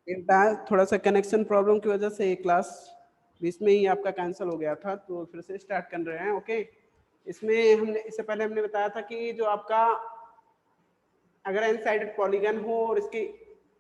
बेटा थोड़ा सा कनेक्शन प्रॉब्लम की वजह से क्लास बीच में ही आपका कैंसिल हो गया था, तो फिर से स्टार्ट कर रहे हैं। ओके, इसमें हमने इससे पहले हमने बताया था कि जो आपका अगर एन साइडेड पॉलीगन हो और इसके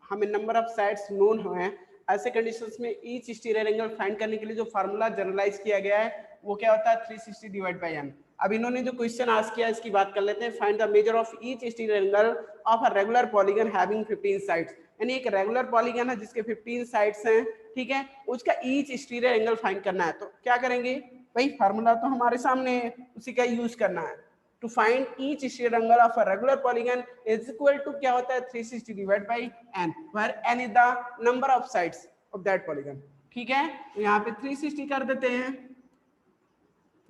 हमें नंबर ऑफ साइड्स नोन हो हैं, ऐसे कंडीशंस में ईच एक्सटीरियर एंगल फाइंड करने के लिए जो फार्मूला जनरलाइज किया गया है वो क्या होता है 360 डिवाइड बाय n। अब इन्होंने जो क्वेश्चन आस्क किया इसकी बात कर लेते हैं। Find the measure of each exterior angle of a regular polygon having 15 sides, यानी एक रेगुलर पॉलीगन है जिसके 15 साइड्स हैं, ठीक है, उसका ईच एक्सटीरियर एंगल फाइंड करना है। तो क्या करेंगे भाई, फार्मूला तो हमारे सामने है, उसी का यूज करना है। To find each exterior angle of a regular polygon is equal to क्या होता है 360 divide by n, where n is the number of sides of that polygon. ठीक है, तो यहाँ पे 360 कर देते हैं,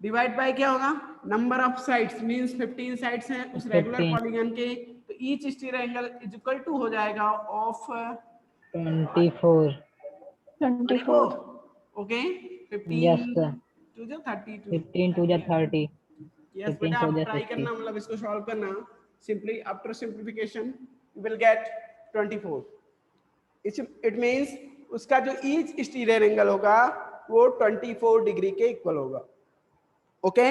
डिवाइड बाय क्या होगा number of sides, means 15 sides हैं उस रेगुलर 15 पॉलीगन के, तो each exterior angle is equal to हो जाएगा of 24 24। Okay, yes 15 sir, to जो 32। 15 to the 30, यस 15 बेटा, to आप the ट्राई 60. करना, मतलब इसको सॉल्व करना simply after simplification you will get 24। It means उसका जो ईच एक्सटीरियर एंगल होगा वो 24 डिग्री के इक्वल होगा। ओके,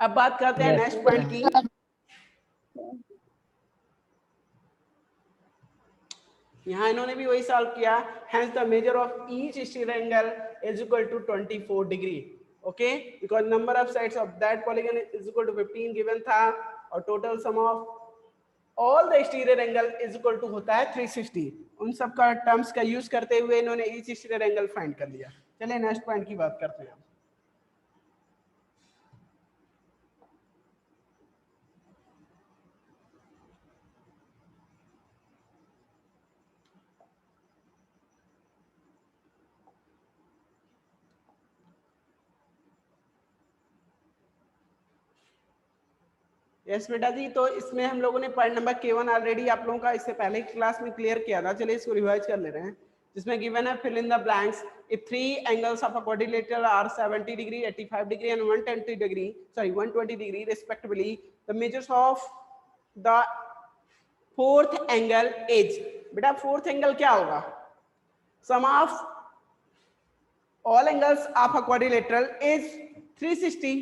अब बात करते हैं यस नेक्स्ट पॉइंट की। यहाँ इन्होंने भी वही सॉल्व किया, hence the measure of each exterior angle is equal to 24 degree. Okay, because number of sides of that polygon is equal to 15 given था, और total sum of all the exterior angle is equal to होता है 360। उन सब का terms का use करते हुए इन्होंने each exterior angle फाइंड कर लिया। चलिए नेक्स्ट पॉइंट की बात करते हैं। यस बेटा जी, तो इसमें हम लोगों ने पॉइंट नंबर K1 ऑलरेडी आप लोगों का इससे पहले क्लास में क्लियर किया था। चलिए इसको रिवाइज कर ले रहे हैं, जिसमें गिवन है fill in the blanks if three angles of a quadrilateral are 70 degree 85 degree and 120 degree 120 degree respectively, the measures of the fourth angle is. बेटा फोर्थ एंगल क्या होगा, sum of all angles of a quadrilateral is 360।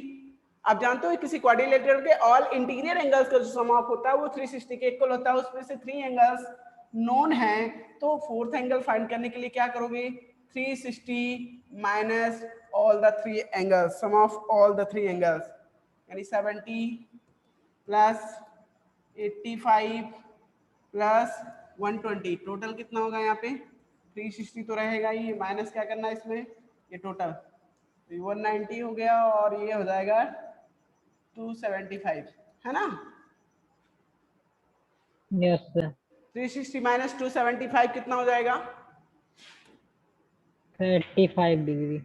आप जानते हो किसी quadrilateral के all interior angles का जो सम ऑफ होता है वो 360 के इक्वल होता है, उसमें से 3 एंगल्स नोन हैं, तो फोर्थ एंगल फाइंड करने के लिए क्या करोगे 360 minus all the 3 angles, sum of all the 3 angles, यानी 70 प्लस 85 प्लस 120, टोटल कितना होगा यहाँ पे 360 तो रहेगा ही, माइनस क्या करना है इसमें ये टोटल, तो 190 हो गया और ये हो जाएगा 275, है ना। यस सर, 360 माइनस 275 कितना हो जाएगा 35 डिग्री।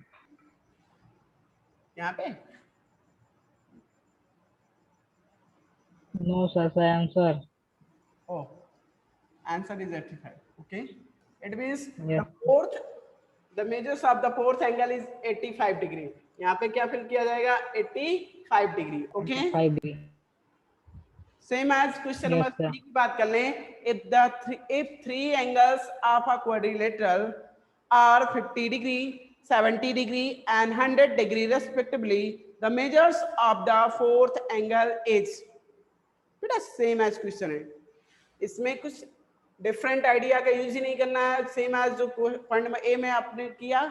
यहाँ पे no sir, sir answer. oh answer is 85। okay, it means yes the measures of the fourth angle is 85 degree. यहाँ पे क्या फिल किया जाएगा 85 degree. Okay, 5 degree. Same as question number yes sir, 3 की बात कर लें। if three angles of a quadrilateral are 50 degree 70 degree and 100 degree respectively, the measures of the fourth angle is। बेटा सेम एज क्वेश्चन है, इसमें कुछ different idea का use ही नहीं करना है, सेम एज जो पॉइंट नंबर ए में आपने किया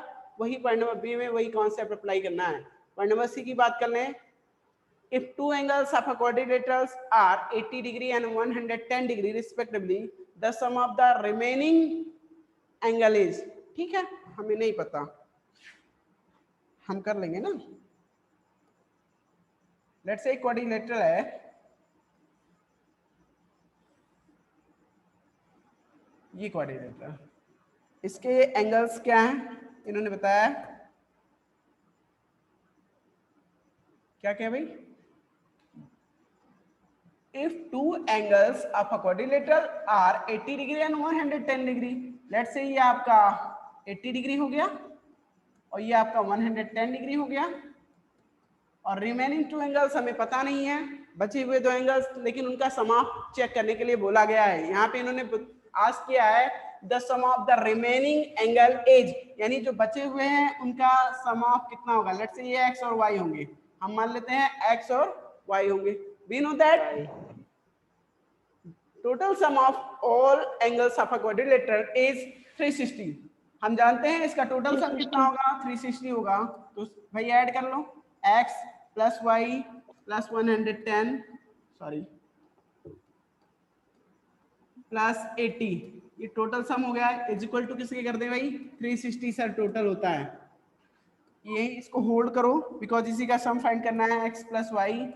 वही पॉइंट नंबर बी में वही कॉन्सेप्ट अप्लाई करना है। पॉइंट नंबर सी की बात कर लें, if two angles of a quadrilaterals are 80 degree and 110 degree respectively, the sum of the remaining angle is। ठीक है, हमें नहीं पता, हम कर लेंगे ना। लेट्स से क्वाड्रिलेटरल है, ये क्वाड्रिलेटरल, इसके एंगल्स क्या हैं इन्होंने बताया, क्या क्या भाई, if two angles of a quadrilateral are 80 degree and 110 degree, let's say ये आपका 80 डिग्री हो गया और ये आपका 110 डिग्री हो गया, और रिमेनिंग टू एंगल्स हमें पता नहीं है, बचे हुए दो एंगल्स, लेकिन उनका सम ऑफ चेक करने के लिए बोला गया है। यहाँ पे इन्होंने आज क्या है the sum of the remaining angle as, यानी जो बचे हुए हैं उनका सम ऑफ कितना होगा, लेट्स से ये x और y होंगे, हम मान लेते हैं x और y होंगे। We know that total sum of all angles of a quadrilateral is 360। हम जानते हैं इसका टोटल सम कितना होगा, 360 होगा। तो भाई ऐड कर लो x plus y plus 110 sorry plus 80, ये टोटल सम हो गया इज इक्वल टू किसके कर दे भाई 360 सर टोटल होता है। ये इसको होल्ड करो बिकॉज इसी का सम फाइंड करना है x प्लस वाई,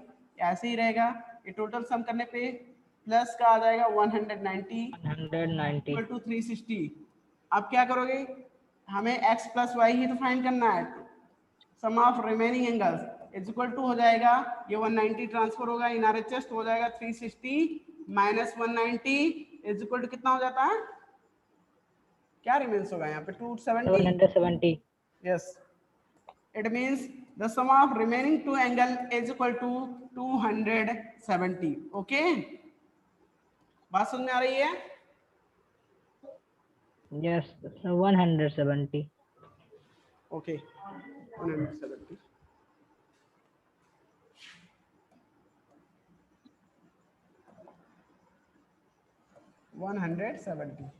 ऐसे ही रहेगा। ये टोटल सम करने पे प्लस का आ जाएगा 190 इक्वल टू 360। अब क्या करोगे, हमें x प्लस वाई ही तो फाइंड करना है, sum of remaining angles is equal to हो जाएगा ये 190 ट्रांसफर होगा इन आरएचएस, तो हो जाएगा 360 माइनस 190 इज इक्वल टू कितना हो जाता है, क्या रिमेन्स होगा यहाँ पे 270। Yes, it means the sum of remaining two angle is equal to 270। okay, बात समझ में आ रही है? Yes, 170। okay, 170।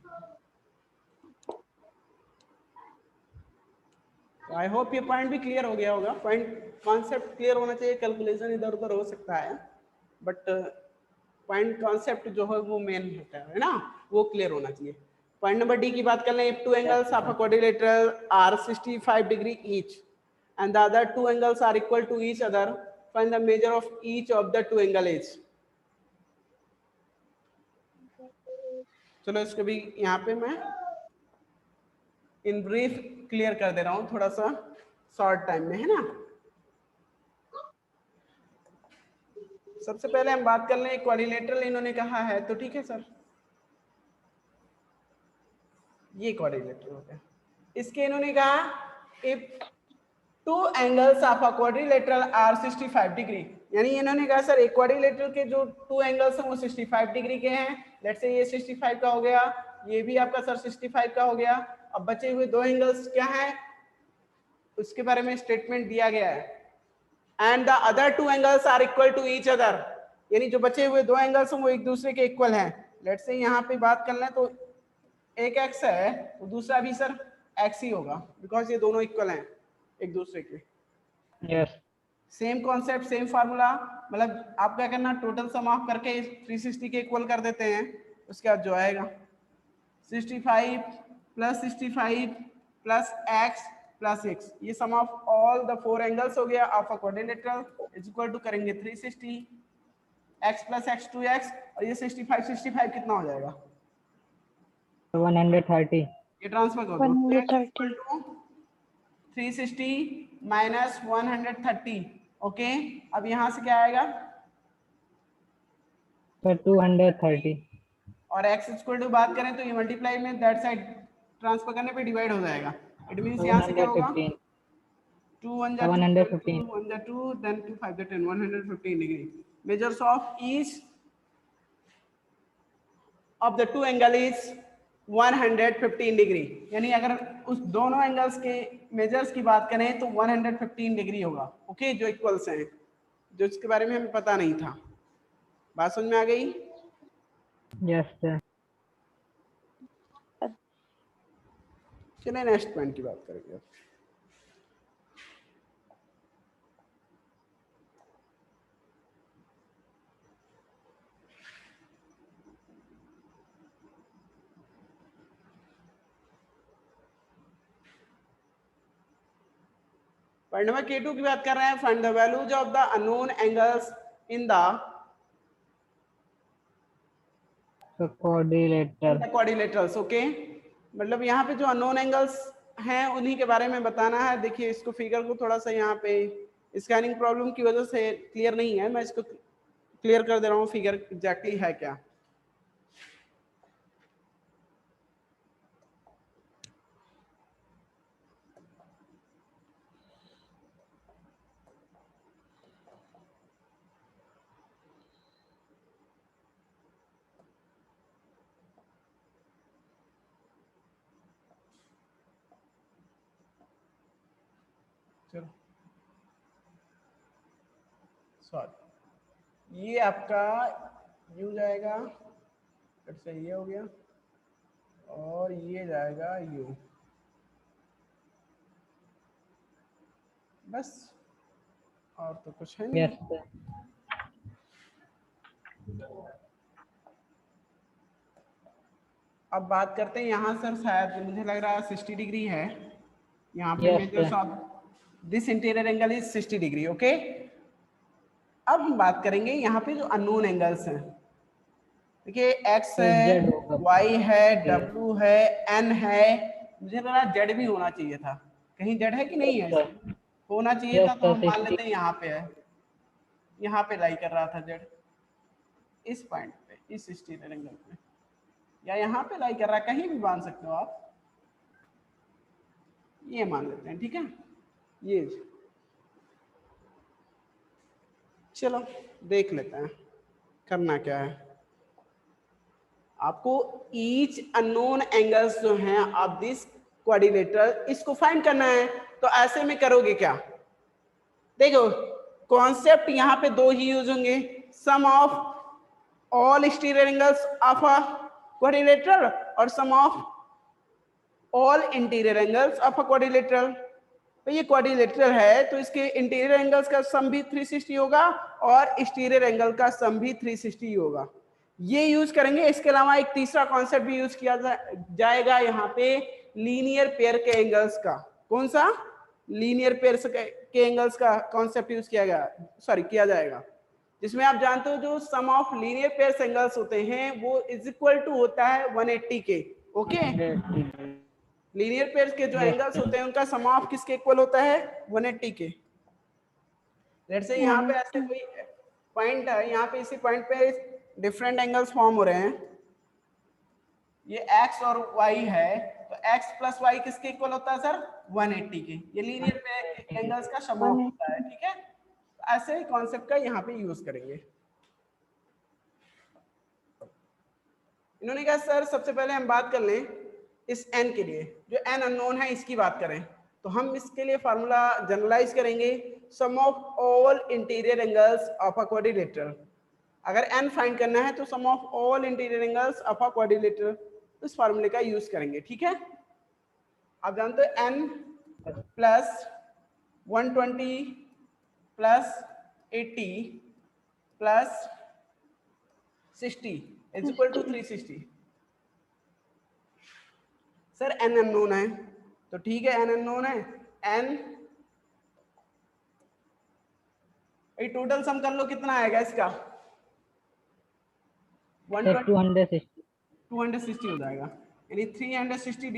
आई होप ये पॉइंट भी क्लियर हो गया होगा। पॉइंट कॉन्सेप्ट क्लियर होना चाहिए, कैलकुलेशन इधर उधर हो सकता है बट पॉइंट कॉन्सेप्ट जो है वो मेन होता है ना, वो क्लियर होना चाहिए। पॉइंट नंबर डी की बात कर लें, two angles of a quadrilateral are 65 degree each and the other two angles are equal to each other, find the measure of each of the two angle is। चलो इसको भी यहाँ पे मैं इन ब्रीफ क्लियर कर दे रहा हूँ थोड़ा सा शॉर्ट टाइम में, है ना। सबसे पहले हम बात कर लें क्वाड्रिलेटरल इन्होंने कहा है, तो ठीक है सर, ये क्वाड्रिलेटरल हो गया। इसके इन्होंने कहा if two angles of a quadrilateral are 65 degree, यानी इन्होंने कहा सर एक क्वाड्रिलेटरल के जो टू एंगल्स हैं वो 65 डिग्री के हैं। लेट्स से ये 65 का हो गया, ये भी आपका सर 65 का हो गया। अब बचे हुए दो एंगल्स क्या हैं उसके बारे में स्टेटमेंट दिया गया है, and the other two angles are equal to each other, यानी जो बचे हुए दो एंगल्स हैं वो एक दूसरे के इक्वल हैं। लेट्स से यहाँ पे बात कर लें तो एक एक्स है तो दूसरा भी सर एक्स ही होगा बिकॉज ये दोनों इक्वल हैं एक दूसरे के। Yes, same concept same formula, मतलब आप क्या करना टोटल सम ऑफ करके 360 के इक्वल कर देते हैं, उसके बाद जो आएगा 65 plus 65 plus x plus x, ये sum of all the four angles हो गया of a quadrilateral is equal to करेंगे 360 एक्स प्लस एक्स 2x और ये 65 कितना हो जाएगा 130। ये ट्रांसफर कर दो 360 माइनस 130। ओके, अब यहाँ से क्या आएगा सर 230 और x इक्वल टू बात करें तो ये मल्टीप्लाई में दैट साइड ट्रांसफर करने पे डिवाइड हो जाएगा। इट मींस यहाँ से क्या होगा 2 1 जा 2 115 1 जा 2 देन 2 5 जा 10 115 degree. Measures of each of the two angle is 115 degree, यानी अगर उस दोनों एंगल्स के मेजर्स की बात करें तो 115 डिग्री होगा। ओके, जो इक्वल्स हैं, जो इसके बारे में हमें पता नहीं था। बात समझ में आ गई? Yes sir. चलिए नेक्स्ट पॉइंट की बात करेंगे। पॉइंट नंबर K2 की बात कर रहे हैं, find the values of the unknown angles in the quadrilaterals. Okay, मतलब यहाँ पे जो अननोन एंगल्स हैं उन्हीं के बारे में बताना है। देखिए इसको फिगर को थोड़ा सा यहाँ पे स्कैनिंग प्रॉब्लम की वजह से क्लियर नहीं है, मैं इसको क्लियर कर दे रहा हूँ फिगर एग्जैक्टली है क्या। चलो सॉरी, ये आपका यू जाएगा, फिर से ये हो गया और ये जाएगा यू, बस और तो कुछ है नहीं। Yes, sir. अब बात करते हैं यहाँ सर, शायद मुझे लग रहा है 60 डिग्री है यहाँ पे। Yes, measures sir. Of this interior angle is 60 degree. Okay, अब हम बात करेंगे यहाँ पे जो अननोन एंगल्स हैं। देखिए एक्स तो है, Z होगा। वाई है, Okay. डब्ल्यू है, एन है, मुझे लगा जेड भी होना चाहिए था। कहीं जेड है कि नहीं है? Sir. होना चाहिए Yes, था, तो sir. हम मान 60. लेते हैं यहाँ पे है, यहाँ पे लाई कर रहा था जेड, इस पॉइंट पे, इस इंटीरियर एंगल पे, या यहाँ पे लाई कर रहा है, कहीं भी मान सकते हो आप, ये मान लेते हैं। ठीक है, ये चलो देख लेते हैं करना क्या है। आपको ईच अननोन एंगल्स जो हैं ऑफ दिस क्वाड्रिलेटरल, इसको फाइंड करना है। तो ऐसे में करोगे क्या, देखो कॉन्सेप्ट यहाँ पे दो ही यूज होंगे, sum of all exterior angles of a quadrilateral और sum of all interior angles of a quadrilateral. तो ये क्वाड्रिलेटरल है तो इसके इंटीरियर एंगल्स का सम भी 360 होगा और एक्सटीरियर एंगल का सम भी 360 होगा। ये यूज करेंगे। इसके अलावा एक तीसरा कॉन्सेप्ट भी यूज किया जाएगा यहाँ पे, लीनियर पेयर के एंगल्स का। कौन सा? लीनियर पेयर के एंगल्स का कॉन्सेप्ट यूज किया जाएगा, जिसमें आप जानते हो जो सम ऑफ लीनियर पेयर एंगल्स होते हैं वो इज इक्वल टू होता है 180 के। ओके, लीनियर पेयर के जो Yes, एंगल्स sir. होते हैं उनका सम ऑफ किसके इक्वल होता है? 180 के। लेट्स से यहाँ पे ऐसे कोई पॉइंट है, यहाँ पे इसी पॉइंट पे डिफरेंट एंगल्स फॉर्म हो रहे हैं, ये x और y है, तो x प्लस वाई किसके इक्वल होता है सर? 180 के। ये लीनियर पेयर के एंगल्स का सम ऑफ होता है। ठीक है, तो ऐसे कॉन्सेप्ट का यहाँ पे यूज करेंगे। इन्होंने कहा सर सबसे पहले हम बात कर लें इस n के लिए, जो n अननोन है इसकी बात करें, तो हम इसके लिए फार्मूला जनरलाइज करेंगे, sum of all interior angles of a quadrilateral. अगर n फाइंड करना है तो sum of all interior angles of a quadrilateral, इस फार्मूले का यूज करेंगे। ठीक है, आप जानते हो n plus 120 plus 80 plus 60 is equal to 360। Sir n unknown है, तो ठीक है n अननोन है, n टोटल सम कर लो कितना आएगा इसका? 260 हो जाएगा, यानी 360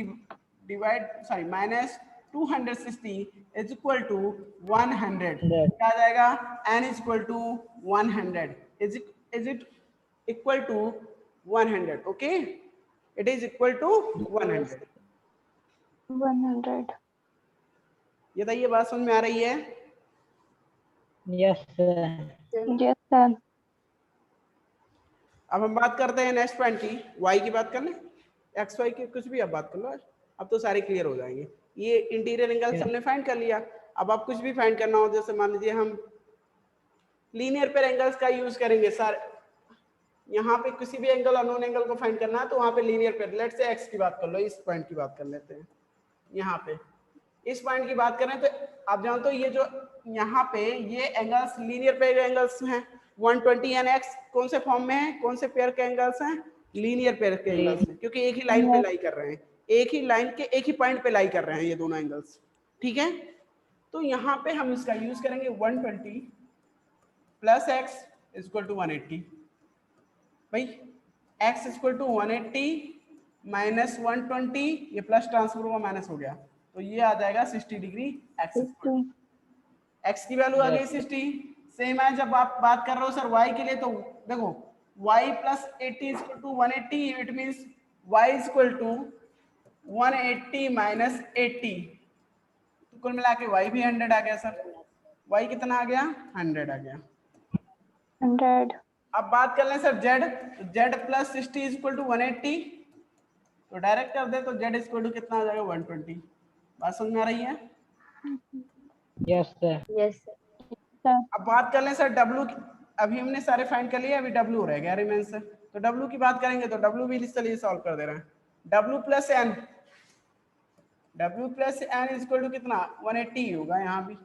divide minus 260 is equal to 100। क्या आ जाएगा? n is equal to 100। Is it equal to 100? Okay, it is equal to 100। ये बताइए बात समझ में आ रही है? Yes, sir. Yes, sir. अब हम बात करते हैं नेक्स्ट पॉइंट की, y की बात कर लें, एक्स वाई की कुछ भी आप बात कर लो, अब तो सारे क्लियर हो जाएंगे। ये इंटीरियर एंगल्स हमने फाइंड कर लिया। अब आप कुछ भी फाइंड करना हो, जैसे मान लीजिए हम लीनियर पेयर एंगल्स का यूज करेंगे सर, यहाँ पे किसी भी एंगल अननोन एंगल को फाइंड करना है तो वहाँ पे linear pair, let's say x की बात कर लो, इस पॉइंट की बात कर लेते हैं, यहाँ पे इस पॉइंट की बात करें तो आप जानते हो ये जो यहाँ पे ये एंगल्स लीनियर पेयर एंगल्स हैं, 120 एंड एक्स कौन से फॉर्म में है, कौन से पेयर के एंगल्स हैं? लीनियर पेयर के एंगल्स हैं, क्योंकि एक ही लाइन पे लाई कर रहे हैं, एक ही लाइन के एक ही पॉइंट पे लाई कर रहे हैं ये दोनों एंगल्स। ठीक है, तो यहाँ पे हम इसका यूज करेंगे 120 plus x is equal to 180। भाई x is equal to 180 minus 120, ये प्लस ट्रांसफर हुआ माइनस हो गया, तो ये आ जाएगा 60 डिग्री। x की वैल्यू आ गई 60। सेम है जब आप बात कर रहे हो सर y के लिए, तो देखो y plus 80 is equal to 180, it means y is equal to 180 minus 80, तो कुल मिला के y भी 100 आ गया सर। y कितना आ गया? 100 आ गया। 100। अब बात कर लें सर z, तो z plus 60 is equal to 180, तो डायरेक्ट कर दे तो z इज इक्वल टू कितना आ जाएगा? 120। बात समझ में आ रही है? Yes, sir. Yes, sir. अब बात कर लें सर डब्लू की। अभी हमने सारे फाइंड कर लिए, अभी डब्लू रह गया रिमेंस से। तो डब्लू की बात करेंगे तो डब्लू भी चलिए सॉल्व कर दे रहे हैं। W plus N, W plus N equal to कितना 180 होगा यहाँ भी।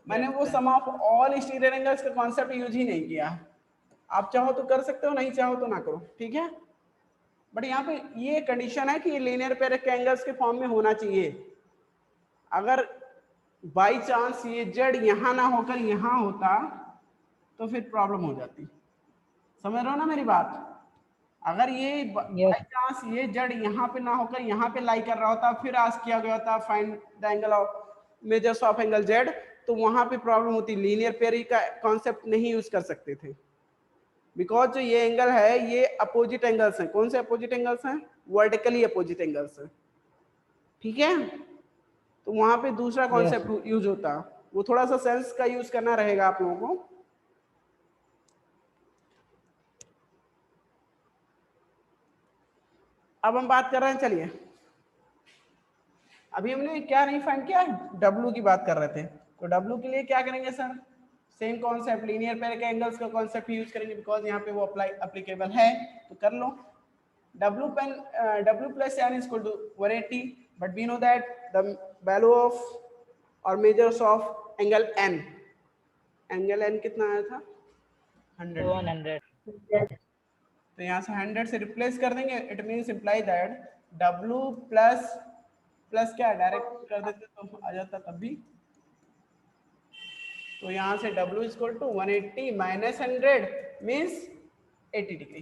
मैंने वो sum of all exterior angles का कॉन्सेप्ट यूज ही नहीं किया। आप चाहो तो कर सकते हो, नहीं चाहो तो ना करो, ठीक है। बट यहाँ पे ये कंडीशन है कि ये लीनियर पेयर के एंगल्स के फॉर्म में होना चाहिए। अगर बाई चांस ये जेड यहाँ ना होकर यहाँ होता तो फिर प्रॉब्लम हो जाती। समझ रहे हो ना मेरी बात? अगर ये बाई चांस ये जेड यहाँ पे ना होकर यहाँ पे लाई कर रहा होता, फिर आस्क किया गया होता find the angle of measures of angle Z, तो वहां पे प्रॉब्लम होती। लीनियर पेयर का कॉन्सेप्ट नहीं यूज कर सकते थे, बिकॉज जो ये एंगल है ये अपोजिट एंगल्स हैं। कौन से अपोजिट एंगल्स हैं? वर्टिकली अपोजिट एंगल्स हैं, ठीक है। तो वहां पे दूसरा कॉन्सेप्ट यूज होता, वो थोड़ा सा सेंस का यूज करना रहेगा आप लोगों को। अब हम बात कर रहे हैं, चलिए अभी हमने क्या नहीं फाइंड किया, डब्लू की बात कर रहे थे। तो डब्लू के लिए क्या करेंगे sir? Same concept, linear pair के एंगल्स का कॉन्सेप्ट यूज करेंगे, बिकॉज यहाँ पे वो अप्लीकेबल है। तो कर लो W plus n is equal to 180, but we know that the value of or measures of angle n, angle n कितना आया था? 100। 100. तो यहाँ से 100 से रिप्लेस कर देंगे। It means imply that W plus क्या डायरेक्ट कर देते तो आ जाता तब भी। तो यहाँ से W is equal to 180 minus 100 means 80 degree.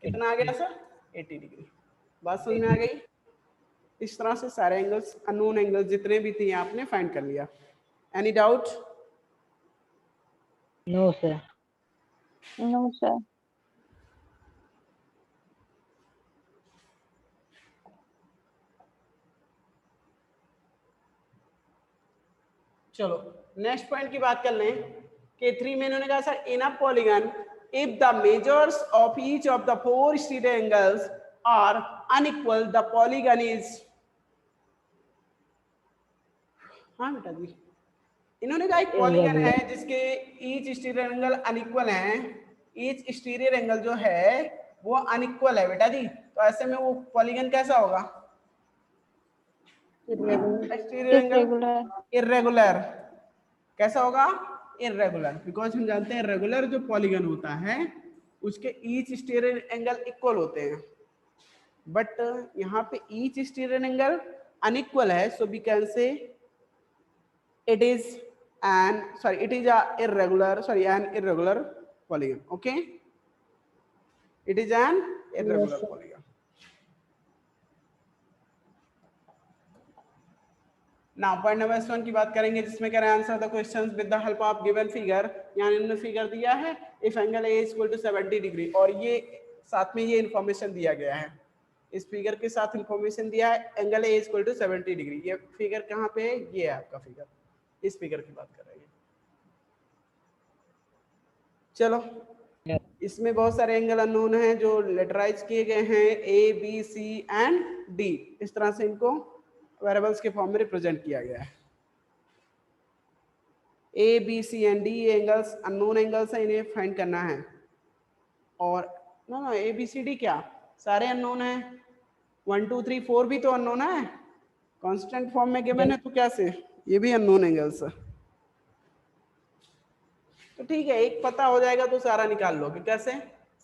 कितना आ गया सर? 80 डिग्री। बात समझ में आ गई? इस तरह से सारे एंगल्स, अननोन एंगल्स जितने भी थे आपने फाइंड कर लिया। Any doubt? No, sir. No, sir. चलो नेक्स्ट पॉइंट की बात कर लें। K3 में इन्होंने कहा sir in a polygon if the measures of each of the 4 exterior angles are unequal the polygon is. हाँ बेटा जी, इन्होंने कहा एक पॉलीगन है जिसके ईच स्टीरियर एंगल अनइक्वल हैं। ईच स्टीरियर एंगल जो है वो अनइक्वल है बेटा जी। तो ऐसे में वो पॉलीगन कैसा होगा? स्टीरियर एंगल Irregular. इर्रेगुलर। कैसा होगा? इर्रेगुलर। बिकॉज हम जानते हैं रेगुलर जो पॉलीगन होता है उसके ईच स्टीरियर एंगल इक्वल होते हैं, बट यहाँ पे ईच स्टीरियर एंगल अनइक्वल है। So we can say it is an irregular polygon. Okay, it is an irregular polygon. Now point number 1 की बात करेंगे, जिसमें कह रहे हैं answer the questions with the help of given figure. यहाँ इन्होंने फिगर दिया है if angle A equal to 70 degree, और ये साथ में ये इंफॉर्मेशन दिया गया है। इस फिगर के साथ इंफॉर्मेशन दिया है angle A equal to 70 degree. ये फिगर कहाँ पे है? ये है आपका फिगर। इस फिगर की बात कर रहे हैं। चलो इसमें बहुत सारे एंगल अननोन हैं जो लेटराइज किए गए हैं, A B C and D. इस तरह से इनको वेरिएबल्स के फॉर्म में रिप्रेजेंट किया गया है। A B C and D angles unknown angles हैं, इन्हें फाइंड करना है। और no A B C D क्या सारे अननोन है? 1 2 3 4 भी तो अननोन है, कांस्टेंट फॉर्म में गिवन है, तो कैसे ये भी अननोन एंगल्स है। तो ठीक है, एक पता हो जाएगा तो सारा निकाल लोगे। कैसे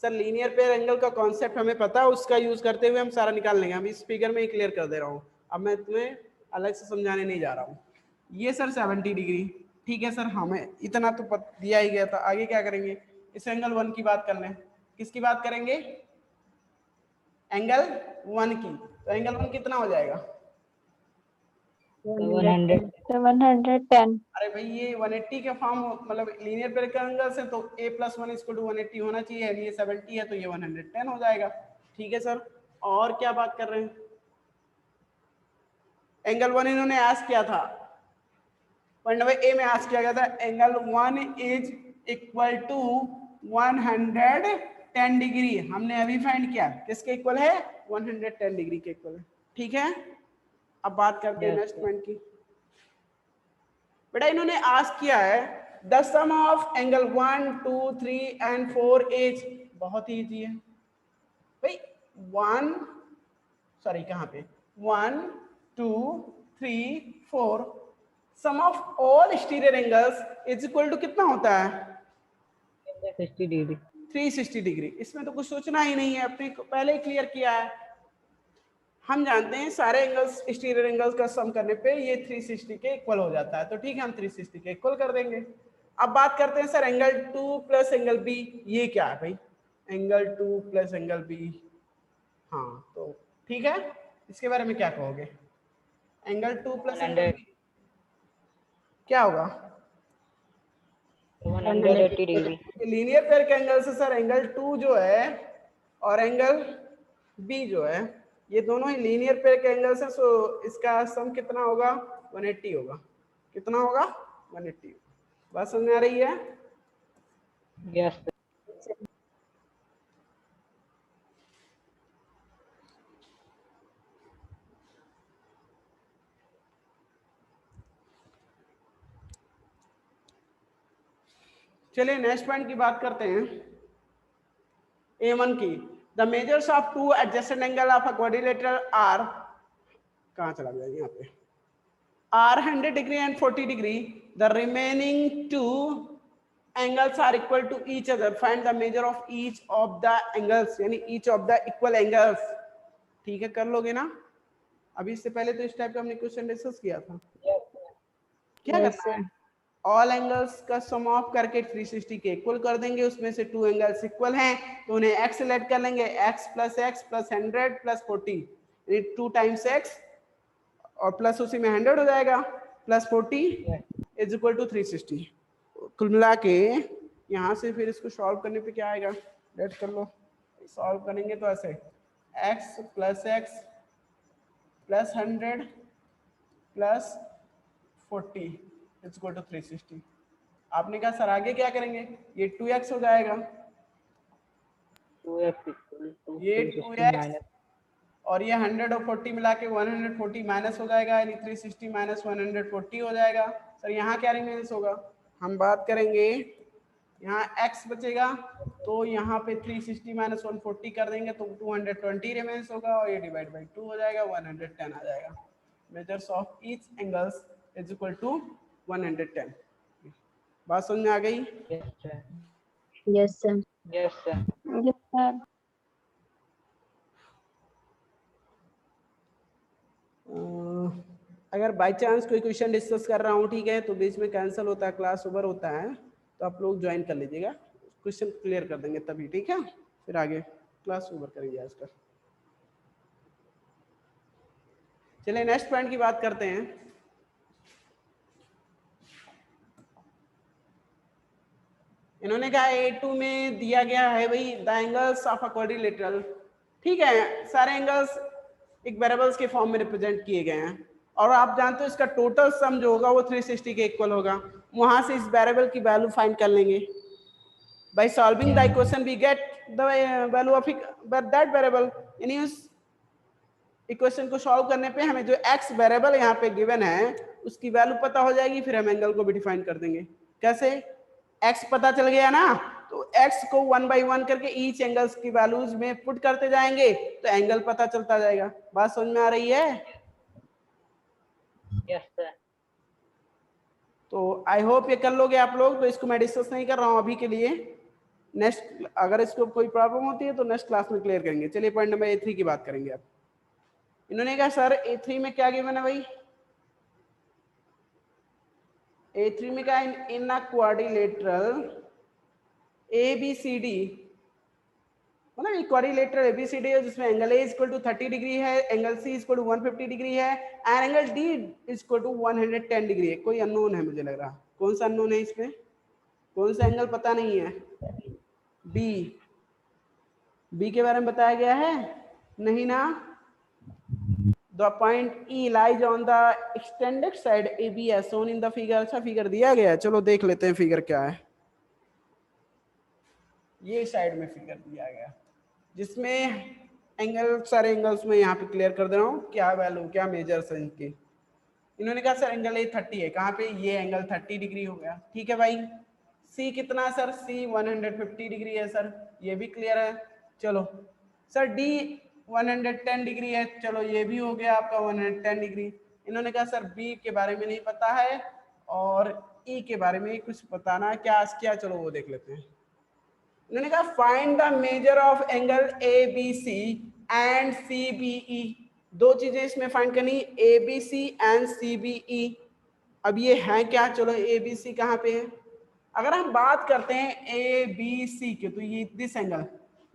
सर? लीनियर पेयर एंगल का कॉन्सेप्ट हमें पता है, उसका यूज करते हुए हम सारा निकाल लेंगे। हम इस फिगर में ही क्लियर कर दे रहा हूँ, अब मैं तुम्हें अलग से समझाने नहीं जा रहा हूँ। ये सर 70 डिग्री, ठीक है सर, हमें इतना तो दिया ही गया था। आगे क्या करेंगे? इस एंगल 1 की बात कर लें। किसकी बात करेंगे? एंगल 1 की। तो एंगल 1 कितना हो जाएगा? 710. अरे भाई ये 180 के फॉर्म, मतलब लीनियर पेयर के एंगल से, तो a + 1 = 180 होना चाहिए। ये 70 है तो ये 110 हो जाएगा। ठीक है सर, और क्या बात कर रहे हैं? एंगल 1 इन्होंने आस्क किया था, पॉइंट नंबर ए में आस्क किया गया था angle 1 is equal to 110 degree. हमने अभी फाइंड किया किसके इक्वल है? 110 डिग्री के इक्वल है। ठीक है, अब बात करते हैं नेक्स्ट पॉइंट की। बेटा इन्होंने आस्क किया है the sum of angle 1 2 3 and 4 is, बहुत ही इजी है भाई। 1 सॉरी कहाँ पे 1 2 3 4 sum of all exterior angles is equal to कितना होता है 60 डिग्री। 360 डिग्री। इसमें तो कुछ सोचना ही नहीं है, अपने को पहले ही क्लियर किया है। हम जानते हैं सारे एंगल्स एक्सटीरियर एंगल्स का सम करने पे ये 360 के इक्वल हो जाता है, तो ठीक है हम 360 के इक्वल कर देंगे। अब बात करते हैं sir angle 2 plus angle B, ये क्या है भाई एंगल 2 प्लस एंगल बी। हाँ तो ठीक है, इसके बारे में क्या कहोगे? एंगल 2 प्लस एंगल बी क्या होगा? 180 डिग्री। लीनियर पेयर के एंगल से सर एंगल 2 जो है और एंगल बी जो है ये दोनों ही लीनियर पेयर के एंगल्स हैं, सो इसका सम कितना होगा 180 होगा। कितना होगा 180। बात समझ में आ रही है? Yes sir. चलिए नेक्स्ट पॉइंट की बात करते हैं A1 की। The measures of two adjacent angle of a quadrilateral are, कहाँ चला गया यहाँ पे, are 100 degree and 40 degree, the remaining two angles are equal to each other, find the measure of each of the angles, यानी each of the equal angles। ठीक है कर लोगे ना? अभी इससे पहले तो इस टाइप का हमने क्वेश्चन डिस्कस किया था। क्या Yes, करना है ऑल एंगल्स का सम ऑफ करके 360 के इक्वल कर देंगे, उसमें से टू एंगल्स इक्वल हैं तो उन्हें x लेट कर लेंगे, x प्लस 100 प्लस 40 यानी 2 टाइम्स x और प्लस उसी में 100 हो जाएगा प्लस 40 इज इक्वल टू 360। कुल मिला के यहाँ से फिर इसको सॉल्व करने पे क्या आएगा, लेट कर लो। सॉल्व करेंगे तो ऐसे x plus 100 plus 40 is equal to 360। आपने कहा सर आगे क्या करेंगे, ये 2x हो जाएगा, 2x इक्वल टू ये 360 2x माइनस और ये 100 और 40 मिला के 140 माइनस हो जाएगा, यानी 360 माइनस 140 हो जाएगा। सर यहाँ क्या रिमेन्स होगा, हम बात करेंगे यहाँ x बचेगा तो यहाँ पे 360 माइनस 140 कर देंगे तो 220 रिमेन्स होगा और ये डिवाइड बाई 2 हो जाएगा, 110 आ जाएगा। Measures of each angles is equal to 110। बात समझ में आ गई? Yes sir. yes, sir. Yes sir. Yes, sir. अगर बाय चांस कोई क्वेश्चन डिस्कस कर रहा हूँ ठीक है तो बीच में कैंसिल होता है, क्लास ओवर होता है, तो आप लोग ज्वाइन कर लीजिएगा, क्वेश्चन क्लियर कर देंगे तभी, ठीक है? फिर आगे क्लास ओवर करेंगे आज का। चलिए नेक्स्ट पॉइंट की बात करते हैं। इन्होंने कहा A2 में दिया गया है भाई the angles of a quadrilateral, ठीक है, सारे एंगल्स एक वेरिएबल्स के फॉर्म में रिप्रेजेंट किए गए हैं और आप जानते हो इसका टोटल सम जो होगा वो 360 के इक्वल होगा। वहां से इस वेरिएबल की वैल्यू फाइंड कर लेंगे। By solving the equation we get the value of that variable, यानी उस इक्वेशन को सॉल्व करने पे हमें जो x वेरिएबल यहाँ पे गिवन है उसकी वैल्यू पता हो जाएगी, फिर हम एंगल को भी डिफाइन कर देंगे। कैसे? x पता चल गया ना, तो x को 1 बाई 1 करके ईच एंगल्स की वैल्यूज में पुट करते जाएंगे तो एंगल पता चलता जाएगा। बात समझ में आ रही है? Yes sir. तो आई होप ये कर लोगे आप लोग, तो इसको मैं डिस्कस नहीं कर रहा हूँ अभी के लिए, नेक्स्ट अगर इसको कोई प्रॉब्लम होती है तो नेक्स्ट क्लास में क्लियर करेंगे। चलिए पॉइंट नंबर A3 की बात करेंगे अब। इन्होंने कहा सर A3 में क्या गिवन है भाई, A3 में क्या इन अ क्वाड्रिलेटरल ABCD, मतलब क्वाड्रिलेटरल ABCD है जिसमें angle A equal to 30 degree है, angle C equal to 150 degree है and angle D equal to 110 degree है। कोई अननोन है मुझे लग रहा, कौन सा अननोन है इसमें, कौन सा एंगल पता नहीं है? बी के बारे में बताया गया है नहीं ना? The point E lies on the extended side AB as shown in the figure। अच्छा फिगर दिया गया है, चलो देख लेते हैं फिगर क्या है। ये साइड में फिगर दिया गया जिसमें एंगल, सारे एंगल्स में यहाँ पे क्लियर कर दे रहा हूँ क्या वैल्यू क्या मेजर्स है इनकी। इन्होंने कहा सर एंगल ए 30 है, कहाँ पे, ये एंगल 30 डिग्री हो गया, ठीक है भाई। सी कितना सर, सी 150 डिग्री है सर, ये भी क्लियर है। चलो सर डी 110 डिग्री है, चलो ये भी हो गया आपका 110 डिग्री। इन्होंने कहा सर बी के बारे में नहीं पता है और ई के बारे में कुछ बताना, क्या किया, चलो वो देख लेते हैं। इन्होंने कहा find the measure of angle A B C and C B E. दो चीजें इसमें फाइंड करनी, A B C and C B E. अब ये है क्या, चलो ए बी सी कहाँ पे है। अगर हम बात करते हैं ए बी सी की, तो ये दिस एंगल,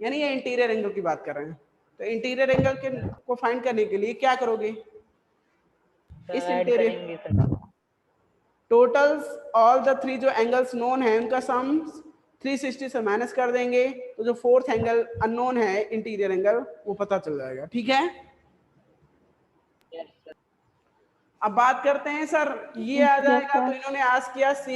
यानी ये इंटीरियर एंगल की बात कर रहे हैं। तो इंटीरियर एंगल के को फाइंड करने के लिए क्या करोगे, इस ऐड इंटीरियर करेंगे sir. Totals all the three जो एंगल्स नोन है उनका सम 360 से माइनस कर देंगे, तो जो फोर्थ एंगल अननोन है इंटीरियर एंगल वो पता चल जाएगा, ठीक है। Yes sir. अब बात करते हैं सर ये आ Yes, जाएगा, sir. तो इन्होंने आज किया सी